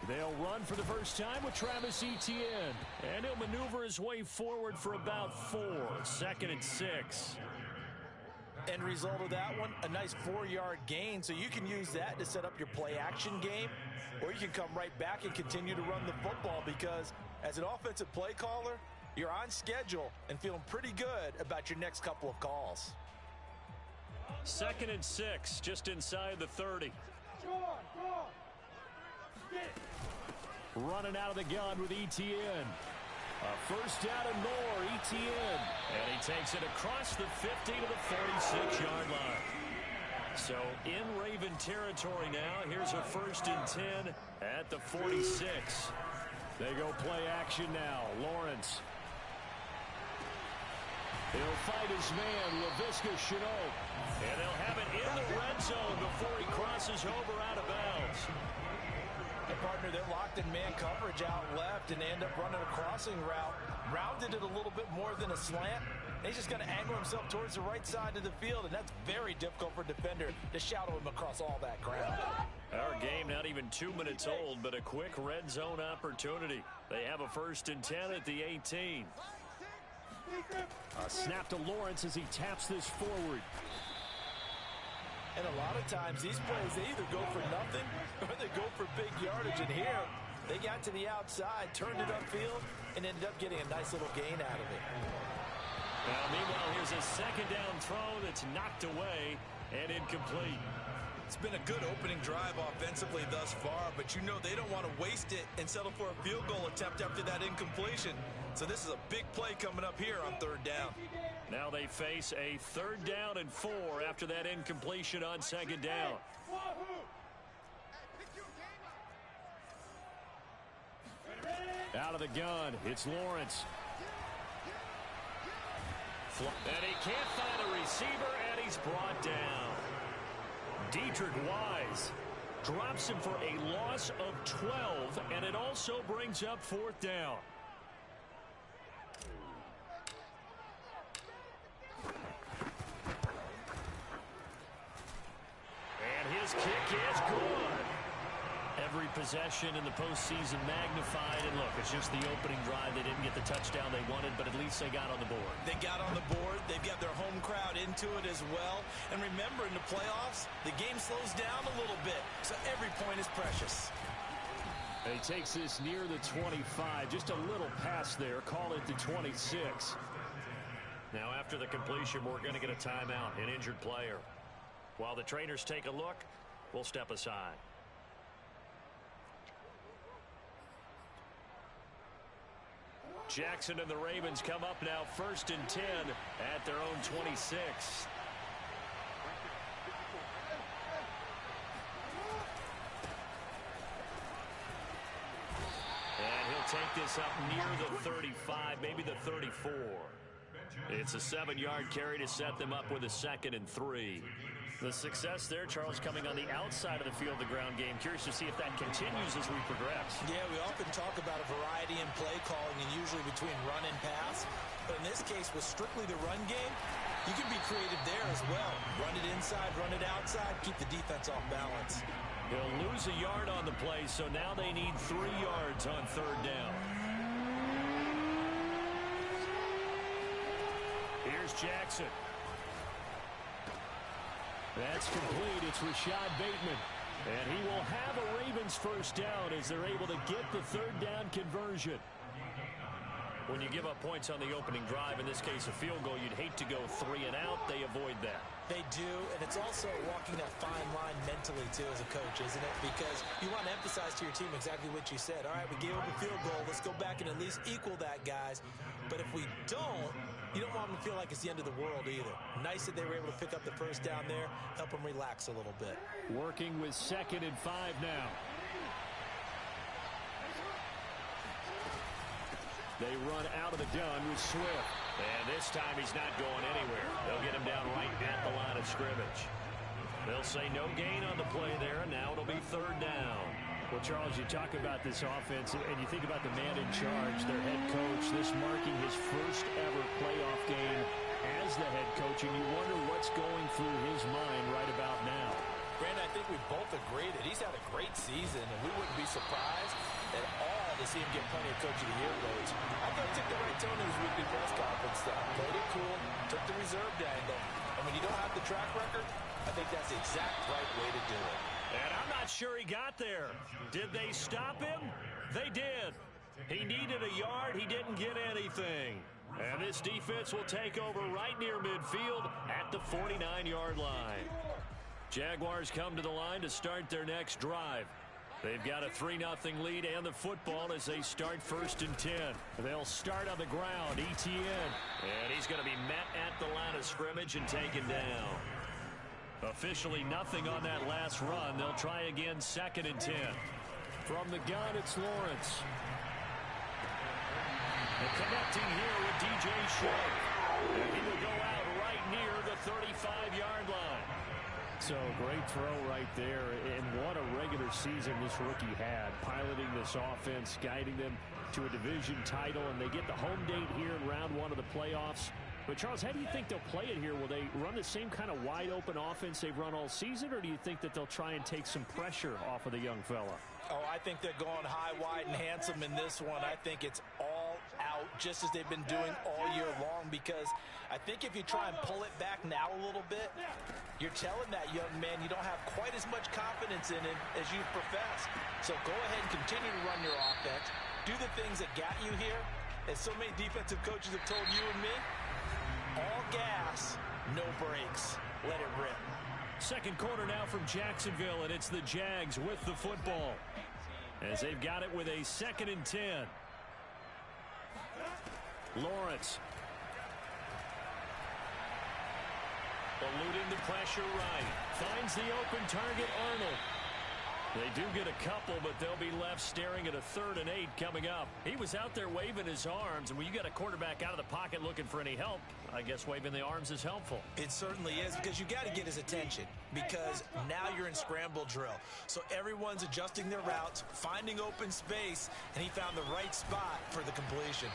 They'll run for the first time with Travis Etienne. And he'll maneuver his way forward for about 4. 2nd and 6. End result of that one, a nice 4-yard gain. So you can use that to set up your play-action game, or you can come right back and continue to run the football because as an offensive play caller, you're on schedule and feeling pretty good about your next couple of calls. 2nd and 6, just inside the 30. Running out of the gun with Etienne. A first down and more, Etienne. And he takes it across the 50 to the 46-yard line. So in Raven territory now. Here's a 1st and 10 at the 46. They go play action now. Lawrence. He'll fight his man, Laviska Shenault. And they'll have it in the red zone before he crosses over out of bounds. The partner that locked in man coverage out left and end up running a crossing route. Rounded it a little bit more than a slant. And he's just going to angle himself towards the right side of the field, and that's very difficult for a defender to shadow him across all that ground. Our game not even 2 minutes old, but a quick red zone opportunity. They have a 1st and 10 at the 18. A snap to Lawrence as he taps this forward. And a lot of times these plays, they either go for nothing or they go for big yardage. And here, they got to the outside, turned it upfield, and ended up getting a nice little gain out of it. Now, meanwhile, here's a 2nd down throw that's knocked away and incomplete. It's been a good opening drive offensively thus far, but you know they don't want to waste it and settle for a field goal attempt after that incompletion. So this is a big play coming up here on 3rd down. Now they face a 3rd down and 4 after that incompletion on 2nd down. Out of the gun, it's Lawrence. And he can't find a receiver, and he's brought down. Dietrich Wise drops him for a loss of 12, and it also brings up 4th down. And his kick is good. Every possession in the postseason magnified. And look, it's just the opening drive. They didn't get the touchdown they wanted, but at least they got on the board. They got on the board. They've got their home crowd into it as well. And remember, in the playoffs, the game slows down a little bit. So every point is precious. And he takes this near the 25. Just a little pass there. Call it the 26. Now, after the completion, we're going to get a timeout, an injured player. While the trainers take a look, we'll step aside. Jackson and the Ravens come up now 1st and 10 at their own 26. And he'll take this up near the 35, maybe the 34. It's a 7-yard carry to set them up with a 2nd and 3. The success there, Charles, coming on the outside of the field, the ground game. Curious to see if that continues as we progress. Yeah, we often talk about a variety in play calling and usually between run and pass. But in this case, with strictly the run game, you can be creative there as well. Run it inside, run it outside, keep the defense off balance. They'll lose a yard on the play, so now they need 3 yards on 3rd down. Here's Jackson. That's complete. It's Rashad Bateman. And he will have a Ravens 1st down as they're able to get the 3rd down conversion. When you give up points on the opening drive, in this case a field goal, you'd hate to go 3 and out. They avoid that. They do, and it's also walking that fine line mentally, too, as a coach, isn't it? Because you want to emphasize to your team exactly what you said. All right, we gave up a field goal. Let's go back and at least equal that, guys. But if we don't, you don't want them to feel like it's the end of the world either. Nice that they were able to pick up the 1st down there, help them relax a little bit. Working with 2nd and 5 now. They run out of the gun with Swift. And this time he's not going anywhere. They'll get him down right at the line of scrimmage. They'll say no gain on the play there. Now it'll be 3rd down. Well, Charles, you talk about this offense, and you think about the man in charge, their head coach, this marking his first ever playoff game as the head coach, and you wonder what's going through his mind right about now. Brandon, I think we both agree that he's had a great season, and we wouldn't be surprised at all to see him get plenty of Coach of the Year votes. I thought he took the right tone in his weekly press conference. Played it cool, took the reserved angle, and when you don't have the track record, I think that's the exact right way to do it. And I'm not sure he got there. Did they stop him? They did. He needed a yard. He didn't get anything. And this defense will take over right near midfield at the 49-yard line. Jaguars come to the line to start their next drive. They've got a 3-0 lead and the football as they start 1st and 10. They'll start on the ground. Etienne. And he's going to be met at the line of scrimmage and taken down. Officially nothing on that last run. They'll try again 2nd and 10. From the gun, it's Lawrence. And connecting here with DJ Shea. And he will go out right near the 35-yard line. So great throw right there, and what a regular season this rookie had, piloting this offense, guiding them to a division title, and they get the home date here in round 1 of the playoffs. But Charles, how do you think they'll play it here? Will they run the same kind of wide open offense they've run all season, or do you think that they'll try and take some pressure off of the young fella? Oh, I think they're going high, wide, and handsome in this one. I think it's all out, just as they've been doing all year long, because I think if you try and pull it back now a little bit, you're telling that young man you don't have quite as much confidence in him as you profess. So go ahead and continue to run your offense. Do the things that got you here. As so many defensive coaches have told you and me, all gas, no brakes. Let it rip. Second quarter now from Jacksonville, and it's the Jags with the football as they've got it with a 2nd and 10. Lawrence. Eluding the pressure right. Finds the open target, Arnold. They do get a couple, but they'll be left staring at a 3rd and 8 coming up. He was out there waving his arms, and when you got a quarterback out of the pocket looking for any help, I guess waving the arms is helpful. It certainly is, because you got to get his attention, because now you're in scramble drill. So everyone's adjusting their routes, finding open space, and he found the right spot for the completion.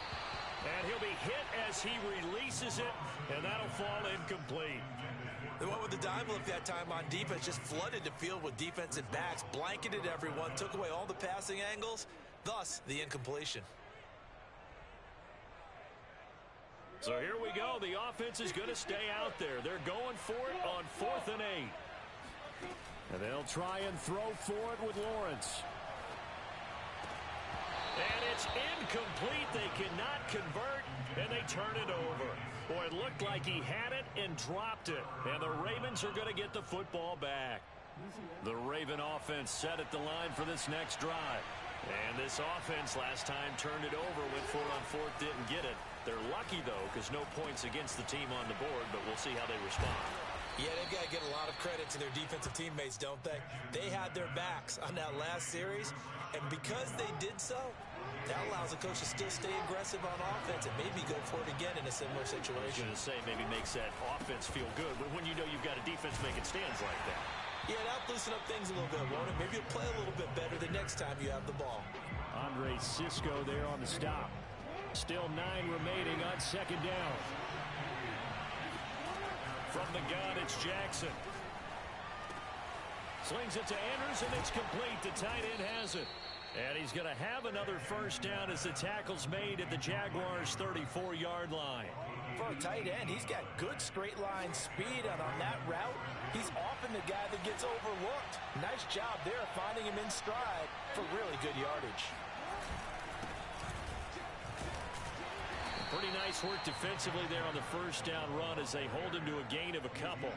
And he'll be hit as he releases it, and that'll fall incomplete. They went with the dime look that time on defense, just flooded the field with defensive backs, blanketed everyone, took away all the passing angles, thus the incompletion. So here we go. The offense is going to stay out there. They're going for it on 4th and 8. And they'll try and throw for it with Lawrence. And it's incomplete. They cannot convert, and they turn it over. Boy, it looked like he had it and dropped it. And the Ravens are going to get the football back. The Raven offense set at the line for this next drive. And this offense last time turned it over, went for it on 4th, didn't get it. They're lucky, though, because no points against the team on the board, but we'll see how they respond. Yeah, they've got to get a lot of credit to their defensive teammates, don't they? They had their backs on that last series, and because they did so, that allows the coach to still stay aggressive on offense and maybe go for it again in a similar situation. I was going to say, maybe makes that offense feel good, but when you know you've got a defense making stands like that. Yeah, that'll loosen up things a little bit, won't it? Maybe you'll play a little bit better the next time you have the ball. Andre Cisco there on the stop. Still 9 remaining on 2nd down. From the gun, it's Jackson. Slings it to Andrews, and it's complete. The tight end has it. And he's going to have another 1st down as the tackle's made at the Jaguars' 34-yard line. For a tight end, he's got good straight line speed, and on that route, he's often the guy that gets overlooked. Nice job there finding him in stride for really good yardage. Pretty nice work defensively there on the 1st down run as they hold him to a gain of a couple.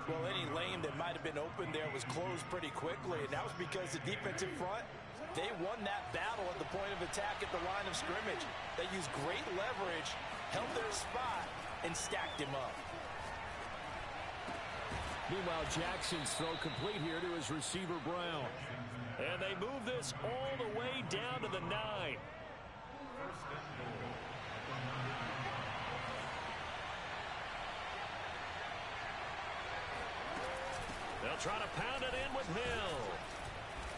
Well, any lane that might have been open there was closed pretty quickly, and that was because the defensive front, they won that battle at the point of attack at the line of scrimmage. They used great leverage, held their spot, and stacked him up. Meanwhile, Jackson's throw complete here to his receiver, Brown. And they move this all the way down to the 9. They'll try to pound it in with Hill.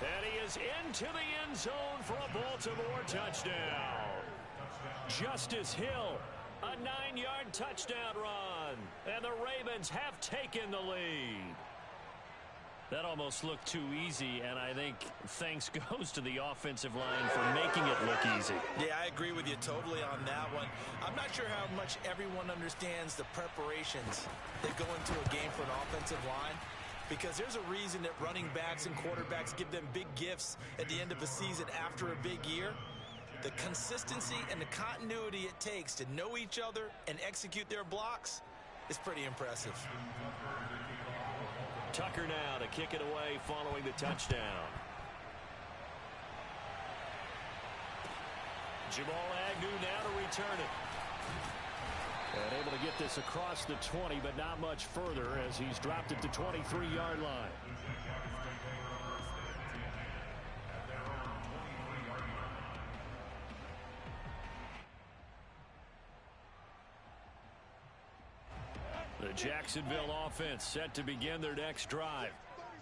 And he is into the end zone for a Baltimore touchdown. Justice Hill, a 9-yard touchdown run. And the Ravens have taken the lead. That almost looked too easy, and I think thanks goes to the offensive line for making it look easy. Yeah, I agree with you totally on that one. I'm not sure how much everyone understands the preparations that go into a game for an offensive line, because there's a reason that running backs and quarterbacks give them big gifts at the end of a season after a big year. The consistency and the continuity it takes to know each other and execute their blocks is pretty impressive. Tucker now to kick it away following the touchdown. Jamal Agnew now to return it. And able to get this across the 20, but not much further as he's dropped it to 23-yard line. The Jacksonville offense set to begin their next drive.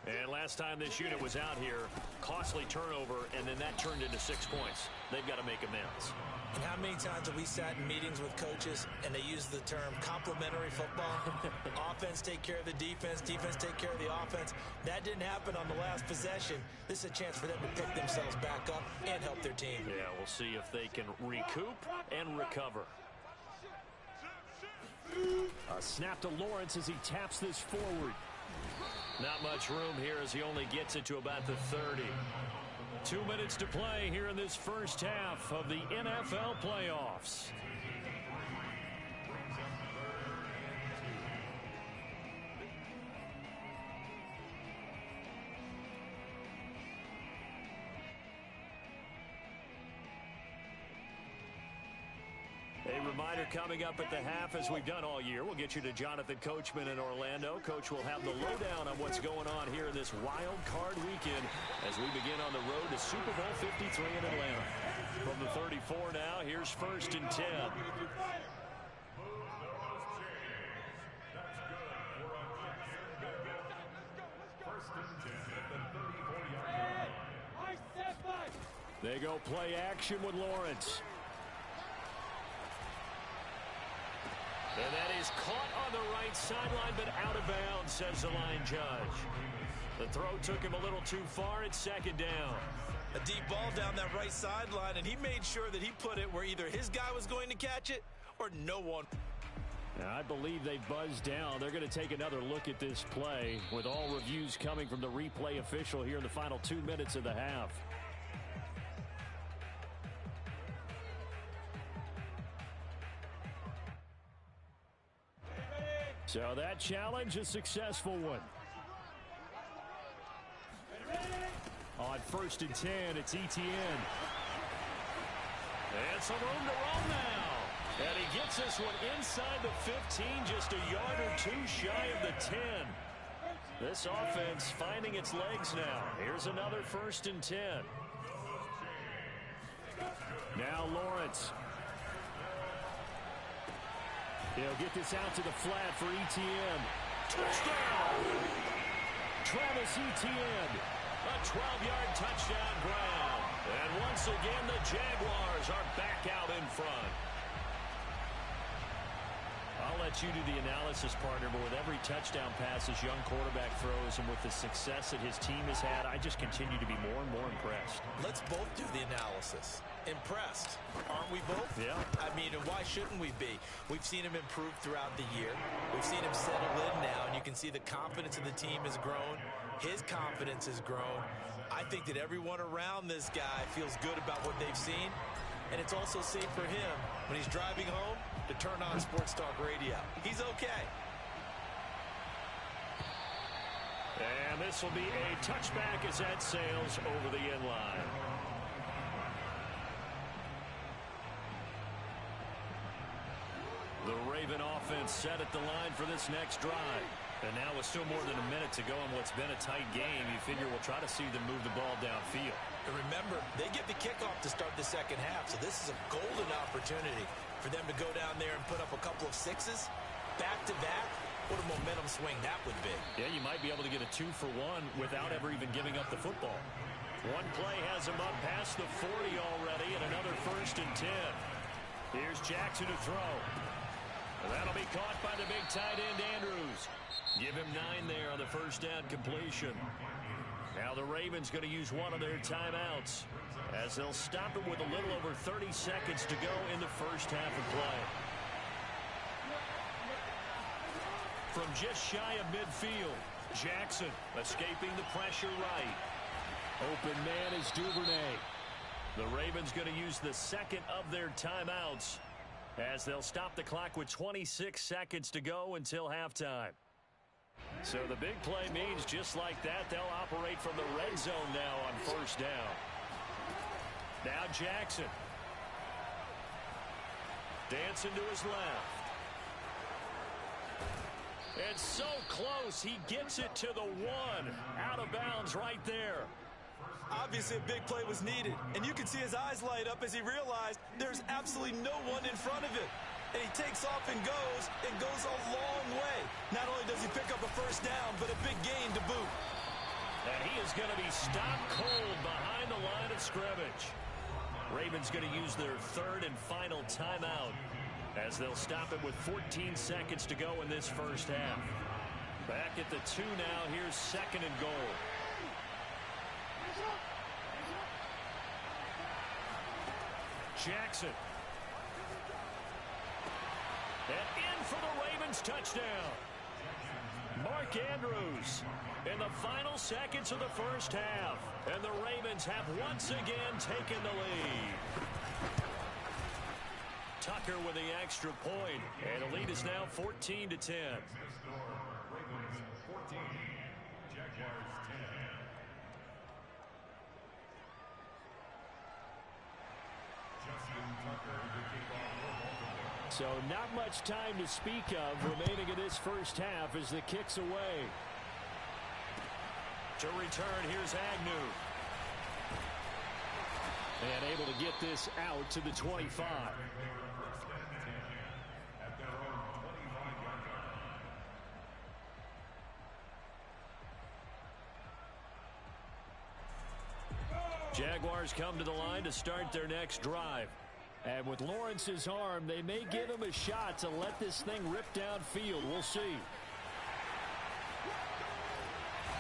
And last time this unit was out here, costly turnover, and then that turned into 6 points. They've got to make amends. And how many times have we sat in meetings with coaches and they use the term complementary football? Offense take care of the defense, defense take care of the offense. That didn't happen on the last possession. This is a chance for them to pick themselves back up and help their team. Yeah, we'll see if they can recoup and recover. A snap to Lawrence as he taps this forward. Not much room here as he only gets it to about the 30. 2 minutes to play here in this first half of the NFL playoffs. A reminder coming up at the half, as we've done all year. We'll get you to Jonathan Coachman in Orlando. Coach will have the lowdown on what's going on here in this wild card weekend as we begin on the road to Super Bowl 53 in Atlanta. From the 34 now, here's 1st and 10. They go play action with Lawrence. And that is caught on the right sideline, but out of bounds, says the line judge. The throw took him a little too far. It's 2nd down. A deep ball down that right sideline, and he made sure that he put it where either his guy was going to catch it or no one. Now, I believe they buzzed down. They're going to take another look at this play with all reviews coming from the replay official here in the final 2 minutes of the half. So that challenge, a successful one. On 1st and 10, it's Etienne. And some room to run now. And he gets this one inside the 15, just a yard or two shy of the 10. This offense finding its legs now. Here's another 1st and 10. Now Lawrence. He'll get this out to the flat for Etienne. Touchdown! Travis Etienne. A 12-yard touchdown grab. And once again, the Jaguars are back out in front. I'll let you do the analysis, partner, but with every touchdown pass his young quarterback throws and with the success that his team has had, I just continue to be more and more impressed. Let's both do the analysis. Impressed, aren't we both? Yeah. I mean, and why shouldn't we be? We've seen him improve throughout the year. We've seen him settle in now, and you can see the confidence of the team has grown. His confidence has grown. I think that everyone around this guy feels good about what they've seen, and it's also safe for him when he's driving home to turn on Sports Talk Radio. He's okay. And this will be a touchback as that sails over the end line. The Raven offense set at the line for this next drive. And now with still more than a minute to go in what's been a tight game, you figure we'll try to see them move the ball downfield. And remember, they get the kickoff to start the second half, so this is a golden opportunity for them to go down there and put up a couple of sixes back-to-back. What a momentum swing that would be. Yeah, you might be able to get a 2-for-1 without ever even giving up the football. One play has him up past the 40 already, and another 1st and 10. Here's Jackson to throw. And that'll be caught by the big tight end, Andrews. Give him 9 there on the first down completion. Now the Ravens going to use one of their timeouts as they'll stop it with a little over 30 seconds to go in the first half of play. From just shy of midfield, Jackson escaping the pressure right. Open man is Duvernay. The Ravens going to use the second of their timeouts as they'll stop the clock with 26 seconds to go until halftime. So the big play means just like that, they'll operate from the red zone now on first down. Now Jackson. Dancing to his left. It's so close, he gets it to the 1. Out of bounds right there. Obviously, a big play was needed, and you can see his eyes light up as he realized there's absolutely no one in front of him. And he takes off and goes a long way. Not only does he pick up a first down, but a big gain to boot. And he is going to be stopped cold behind the line of scrimmage. Ravens going to use their third and final timeout as they'll stop it with 14 seconds to go in this first half. Back at the 2 now, here's second and goal. Jackson. And in for the Ravens touchdown. Mark Andrews in the final seconds of the first half. And the Ravens have once again taken the lead. Tucker with the extra point. And the lead is now 14-10. So not much time to speak of remaining in this first half as the kick's away. To return, here's Agnew. And able to get this out to the 25. Jaguars come to the line to start their next drive. And with Lawrence's arm, they may give him a shot to let this thing rip downfield. We'll see.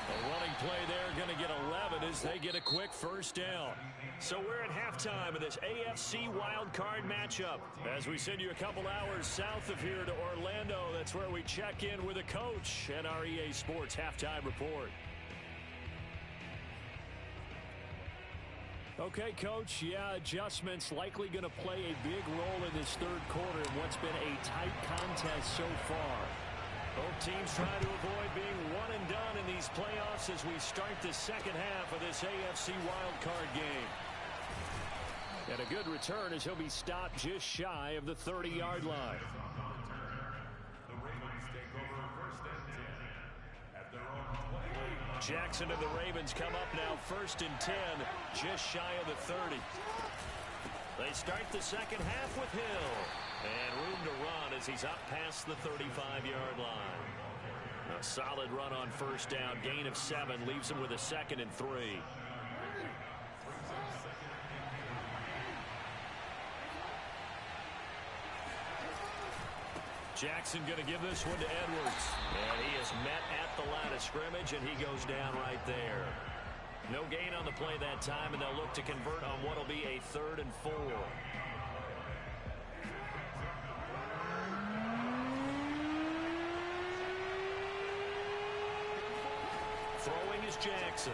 A running play there, going to get 11 as they get a quick first down. So we're at halftime of this AFC wildcard matchup. As we send you a couple hours south of here to Orlando, that's where we check in with a coach and our EA Sports halftime report. Okay, Coach, yeah, adjustments likely going to play a big role in this third quarter in what's been a tight contest so far. Both teams trying to avoid being one and done in these playoffs as we start the second half of this AFC wildcard game. And a good return as he'll be stopped just shy of the 30-yard line. Jackson and the Ravens come up now first and 10, just shy of the 30. They start the second half with Hill. And room to run as he's up past the 35-yard line. A solid run on first down. Gain of 7 leaves him with a second and 3. Jackson going to give this one to Edwards. And he is met at the line of scrimmage, and he goes down right there. No gain on the play that time, and they'll look to convert on what will be a 3rd and 4. Throwing is Jackson.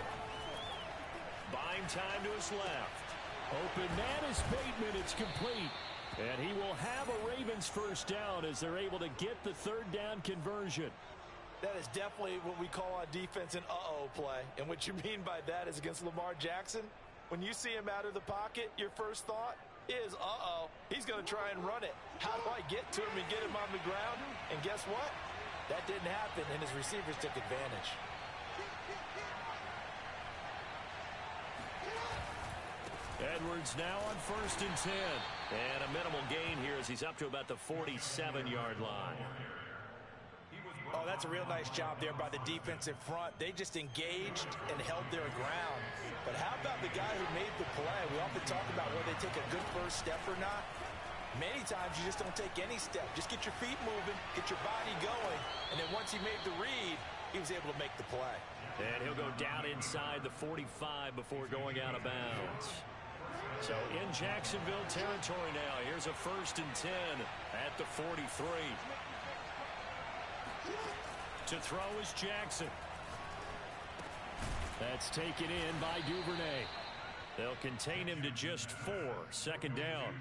Buying time to his left. Open man is Bateman. It's complete. And he will have a Ravens first down as they're able to get the 3rd down conversion. That is definitely what we call on defense an uh-oh play. And what you mean by that is against Lamar Jackson, when you see him out of the pocket, your first thought is, uh-oh, he's going to try and run it. How do I get to him and get him on the ground? And guess what? That didn't happen, and his receivers took advantage. Edwards now on first and 10. And a minimal gain here as he's up to about the 47-yard line. Oh, that's a real nice job there by the defensive front. They just engaged and held their ground. But how about the guy who made the play? We often talk about whether they take a good first step or not. Many times you just don't take any step. Just get your feet moving, get your body going, and then once he made the read, he was able to make the play. And he'll go down inside the 45 before going out of bounds. So in Jacksonville territory now. Here's a 1st and 10 at the 43. To throw is Jackson. That's taken in by Duvernay. They'll contain him to just 4. 2nd down.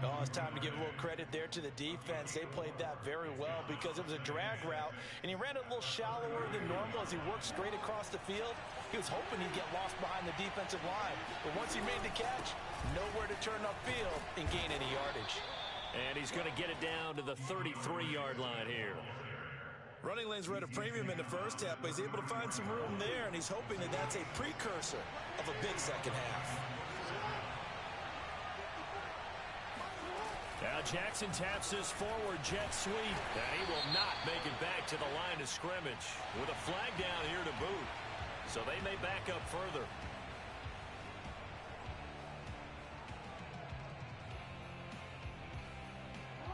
Oh, it's time to give a little credit there to the defense. They played that very well because it was a drag route, and he ran a little shallower than normal as he worked straight across the field. He was hoping he'd get lost behind the defensive line, but once he made the catch, nowhere to turn upfield and gain any yardage. And he's going to get it down to the 33-yard line here. Running lanes were at a premium in the first half, but he's able to find some room there, and he's hoping that that's a precursor of a big second half. Now Jackson taps this forward jet sweep, and he will not make it back to the line of scrimmage with a flag down here to boot. So they may back up further.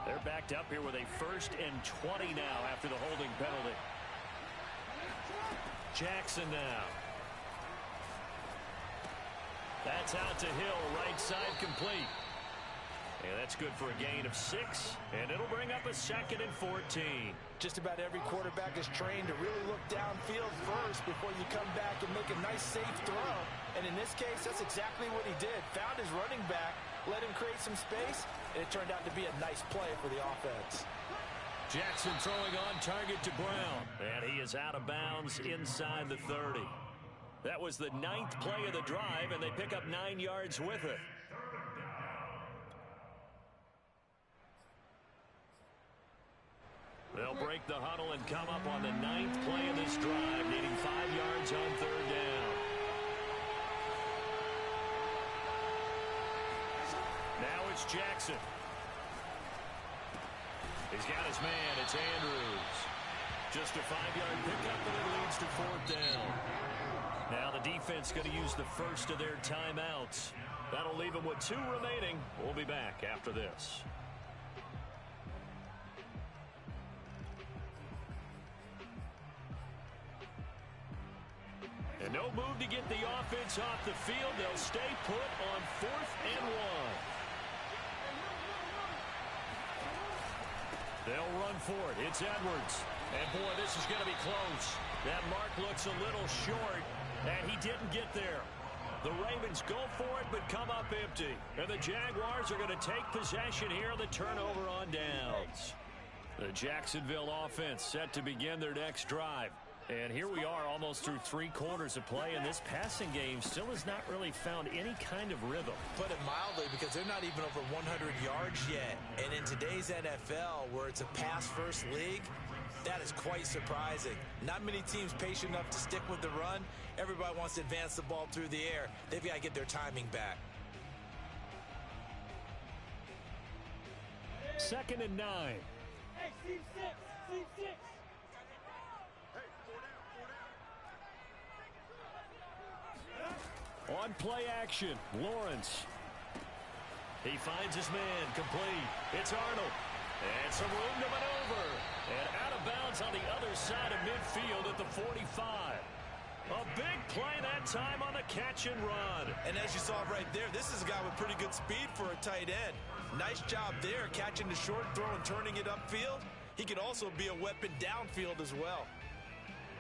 They're backed up here with a 1st and 20 now after the holding penalty. Jackson now. That's out to Hill, right side complete. And that's good for a gain of 6, and it'll bring up a 2nd and 14. Just about every quarterback is trained to really look downfield first before you come back and make a nice, safe throw. And in this case, that's exactly what he did. Found his running back, let him create some space, and it turned out to be a nice play for the offense. Jackson throwing on target to Brown, and he is out of bounds inside the 30. That was the 9th play of the drive, and they pick up 9 yards with it. They'll break the huddle and come up on the 9th play of this drive, needing 5 yards on 3rd down. Now it's Jackson. He's got his man. It's Andrews. Just a 5-yard pickup, and it leads to 4th down. Now the defense going to use the first of their timeouts. That'll leave them with 2 remaining. We'll be back after this. And no move to get the offense off the field. They'll stay put on 4th and 1. They'll run for it. It's Edwards. And, boy, this is going to be close. That mark looks a little short, and he didn't get there. The Ravens go for it but come up empty. And the Jaguars are going to take possession here. The turnover on downs. The Jacksonville offense set to begin their next drive. And here we are almost through 3 quarters of play, and this passing game still has not really found any kind of rhythm. Put it mildly, because they're not even over 100 yards yet. And in today's NFL, where it's a pass-first league, that is quite surprising. Not many teams patient enough to stick with the run. Everybody wants to advance the ball through the air. They've got to get their timing back. 2nd and 9. Hey, Steve 6, Steve 6. On play action, Lawrence. He finds his man, complete. It's Arnold. And some room to maneuver. And out of bounds on the other side of midfield at the 45. A big play that time on the catch and run. And as you saw right there, this is a guy with pretty good speed for a tight end. Nice job there, catching the short throw and turning it upfield. He could also be a weapon downfield as well.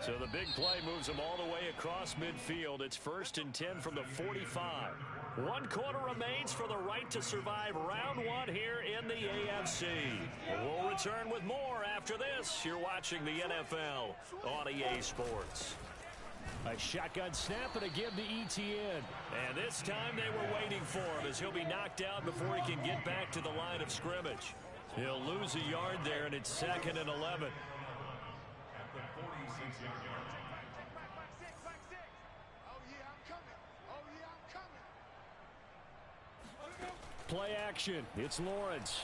So the big play moves them all the way across midfield. It's 1st and 10 from the 45. 1 quarter remains for the right to survive round 1 here in the AFC. We'll return with more after this. You're watching the NFL on EA Sports. A shotgun snap and a give to ETN. And this time they were waiting for him as he'll be knocked out before he can get back to the line of scrimmage. He'll lose a yard there, and it's 2nd and 11. Play action. It's Lawrence.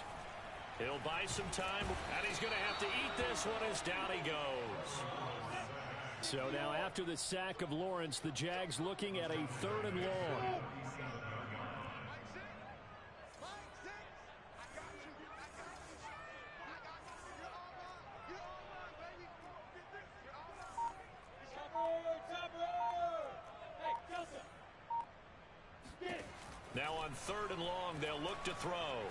He'll buy some time, and he's going to have to eat this one as down he goes. So now after the sack of Lawrence, the Jags looking at a 3rd and long. Now on 3rd and long, they'll look to throw.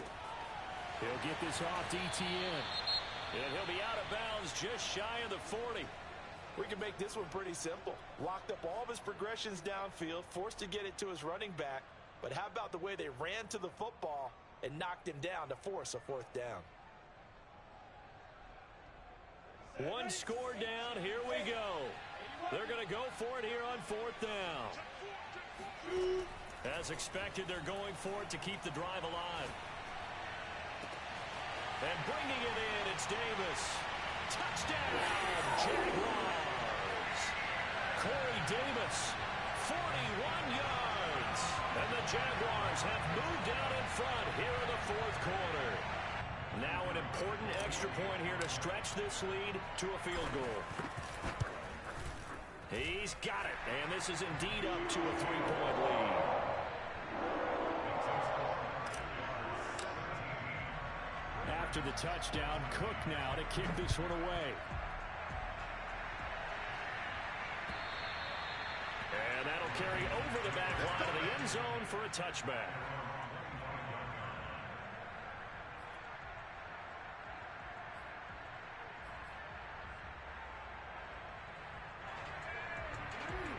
He'll get this off to ETN. And he'll be out of bounds just shy of the 40. We can make this one pretty simple. Locked up all of his progressions downfield, forced to get it to his running back. But how about the way they ran to the football and knocked him down to force a 4th down? One score down. Here we go. They're going to go for it here on 4th down. As expected, they're going for it to keep the drive alive. And bringing it in, it's Davis. Touchdown, Jaguars. Corey Davis, 41 yards. And the Jaguars have moved out in front here in the 4th quarter. Now an important extra point here to stretch this lead to a field goal. He's got it, and this is indeed up to a 3-point lead. After the touchdown, Cook now to kick this one away. And that'll carry over the back line of the end zone for a touchback.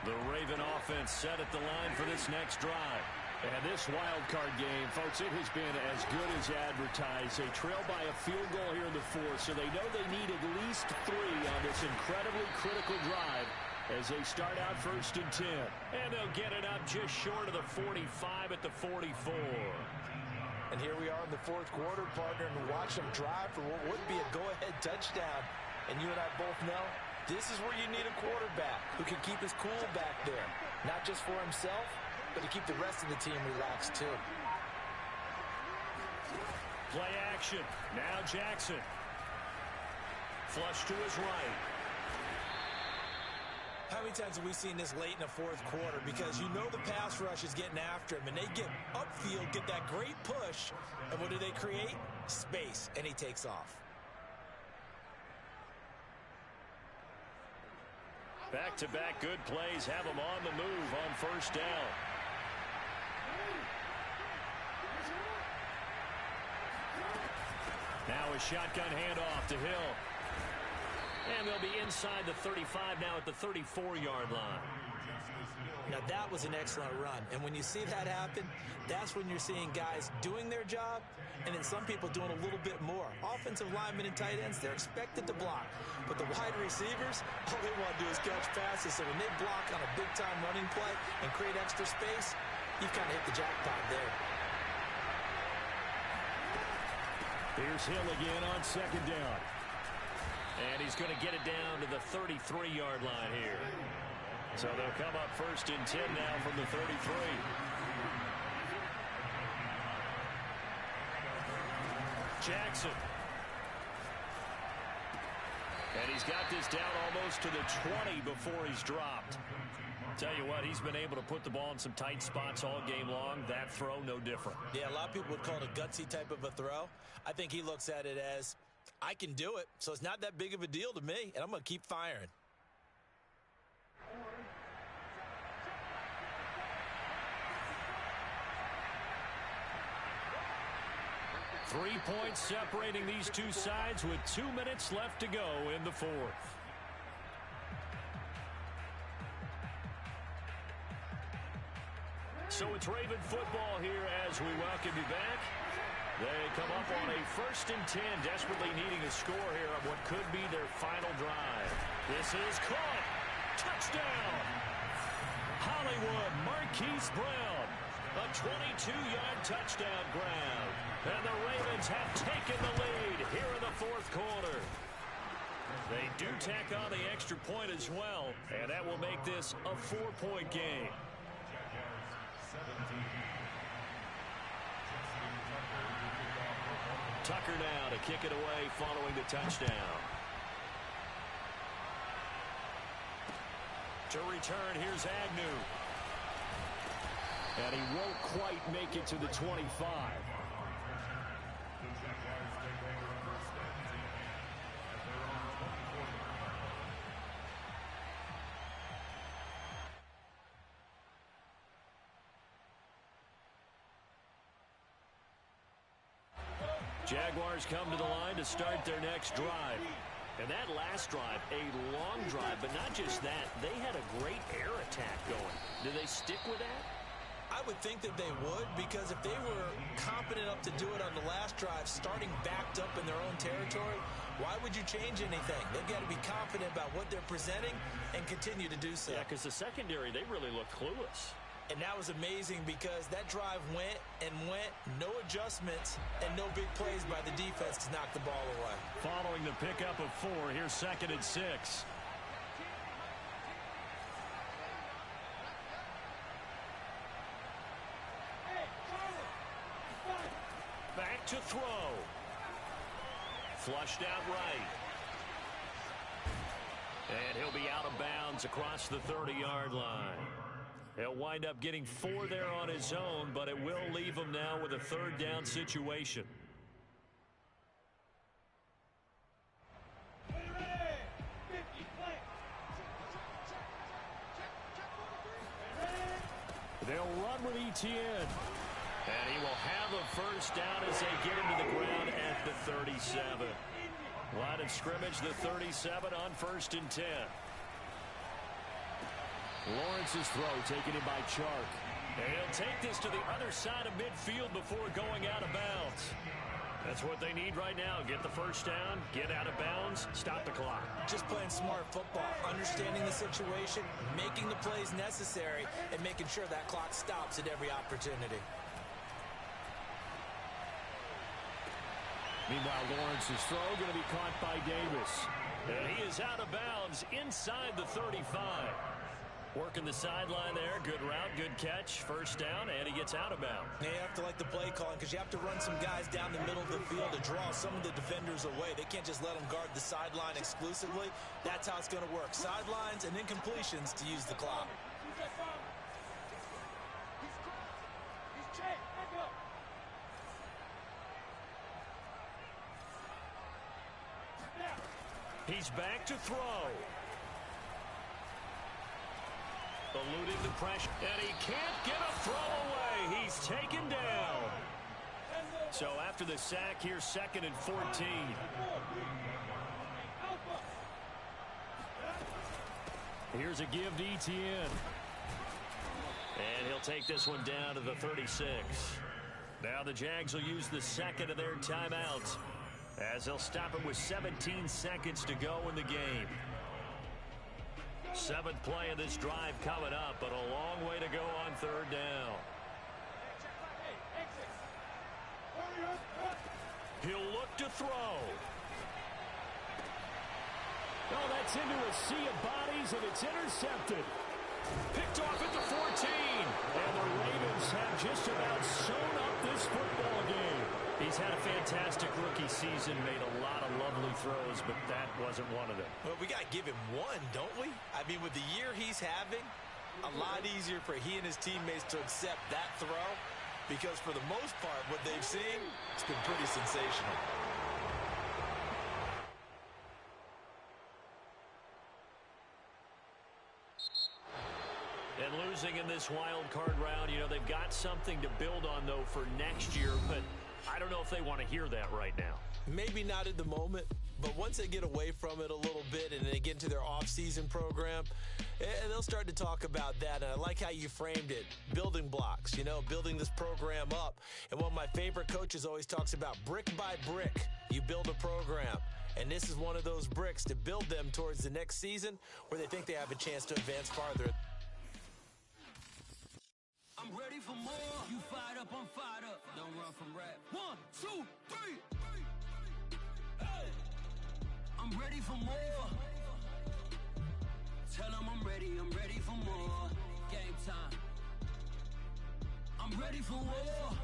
The Raven offense set at the line for this next drive. And this wild card game, folks, it has been as good as advertised. They trail by a field goal here in the 4th, so they know they need at least 3 on this incredibly critical drive as they start out 1st and 10. And they'll get it up just short of the 45 at the 44. And here we are in the 4th quarter, partner, and watch them drive for what would be a go-ahead touchdown. And you and I both know this is where you need a quarterback who can keep his cool back there, not just for himself, but to keep the rest of the team relaxed, too. Play action. Now Jackson. Flush to his right. How many times have we seen this late in the 4th quarter? Because you know the pass rush is getting after him, and they get upfield, get that great push, and what do they create? Space, and he takes off. Back-to-back good plays have him on the move on 1st down. Now a shotgun handoff to Hill. And they'll be inside the 35 now at the 34-yard line. Now that was an excellent run. And when you see that happen, that's when you're seeing guys doing their job and then some people doing a little bit more. Offensive linemen and tight ends, they're expected to block. But the wide receivers, all they want to do is catch passes. So when they block on a big-time running play and create extra space, you've kind of hit the jackpot there. Here's Hill again on 2nd down. And he's going to get it down to the 33-yard line here. So they'll come up 1st and 10 now from the 33. Jackson. And he's got this down almost to the 20 before he's dropped. Tell you what, he's been able to put the ball in some tight spots all game long. That throw, no different. Yeah, a lot of people would call it a gutsy type of a throw. I think he looks at it as, I can do it, so it's not that big of a deal to me, and I'm going to keep firing. Three points separating these two sides with 2 minutes left to go in the 4th. So it's Raven football here as we welcome you back. They come up on a 1st and 10, desperately needing a score here on what could be their final drive. This is caught. Touchdown. Hollywood Marquise Brown. A 22-yard touchdown grab. And the Ravens have taken the lead here in the 4th quarter. They do tack on the extra point as well, and that will make this a 4-point game. Tucker now to kick it away following the touchdown. To return, here's Agnew. And he won't quite make it to the 25. Jaguars come to the line to start their next drive. And that last drive, a long drive, but not just that. They had a great air attack going. Do they stick with that? I would think that they would, because if they were competent enough to do it on the last drive, starting backed up in their own territory, why would you change anything? They've got to be confident about what they're presenting and continue to do so. Yeah, because the secondary, they really looked clueless. And that was amazing because that drive went and went, no adjustments, and no big plays by the defense to knock the ball away. Following the pickup of 4, here's 2nd and 6. Back to throw. Flushed out right. And he'll be out of bounds across the 30-yard line. He'll wind up getting 4 there on his own, but it will leave him now with a 3rd down situation. They'll run with Etienne. And he will have a 1st down as they get him to the ground at the 37. Line of scrimmage, the 37 on 1st and 10. Lawrence's throw taken in by Chark. And he'll take this to the other side of midfield before going out of bounds. That's what they need right now. Get the 1st down, get out of bounds, stop the clock. Just playing smart football, understanding the situation, making the plays necessary, and making sure that clock stops at every opportunity. Meanwhile, Lawrence's throw going to be caught by Davis. And he is out of bounds inside the 35. Working the sideline there. Good route, good catch. 1st down, and he gets out of bounds. You have to like the play calling because you have to run some guys down the middle of the field to draw some of the defenders away. They can't just let them guard the sideline exclusively. That's how it's going to work. Sidelines and then completions to use the clock. He's back to throw. Eluding the pressure, and he can't get a throw away. He's taken down. So after the sack, here's 2nd and 14. Here's a give to Etienne. And he'll take this one down to the 36. Now the Jags will use the 2nd of their timeouts, as they'll stop it with 17 seconds to go in the game. 7th play of this drive coming up, but a long way to go on 3rd down. He'll look to throw. Oh, that's into a sea of bodies, and it's intercepted. Picked off at the 14. And the Ravens have just about sewn up this football game. He's had a fantastic rookie season, made a lot of lovely throws, but that wasn't one of them. Well, we got to give him one, don't we? I mean, with the year he's having, a lot easier for he and his teammates to accept that throw, because for the most part, what they've seen, it's been pretty sensational. And losing in this wild card round, you know, they've got something to build on, though, for next year, but I don't know if they want to hear that right now. Maybe not at the moment, but once they get away from it a little bit and they get into their off-season program, and they'll start to talk about that. And I like how you framed it, building blocks, you know, building this program up. And one of my favorite coaches always talks about brick by brick, you build a program. And this is one of those bricks to build them towards the next season where they think they have a chance to advance farther. I'm ready for more. You fired up, I'm fired up. Don't run from rap. 1, 2, 3. Hey. I'm ready for more. Tell them I'm ready for more. Game time. I'm ready for war.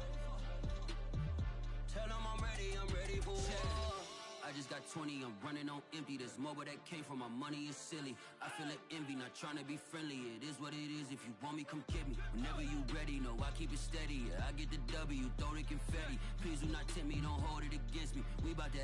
Tell them I'm ready for war. I just got 20, I'm running on empty. This mobile that came from my money is silly. I feel like envy, not trying to be friendly. It is what it is, if you want me, come get me. Whenever you ready, no, I keep it steady. I get the W, throw the confetti. Please do not tempt me, don't hold it against me. We about to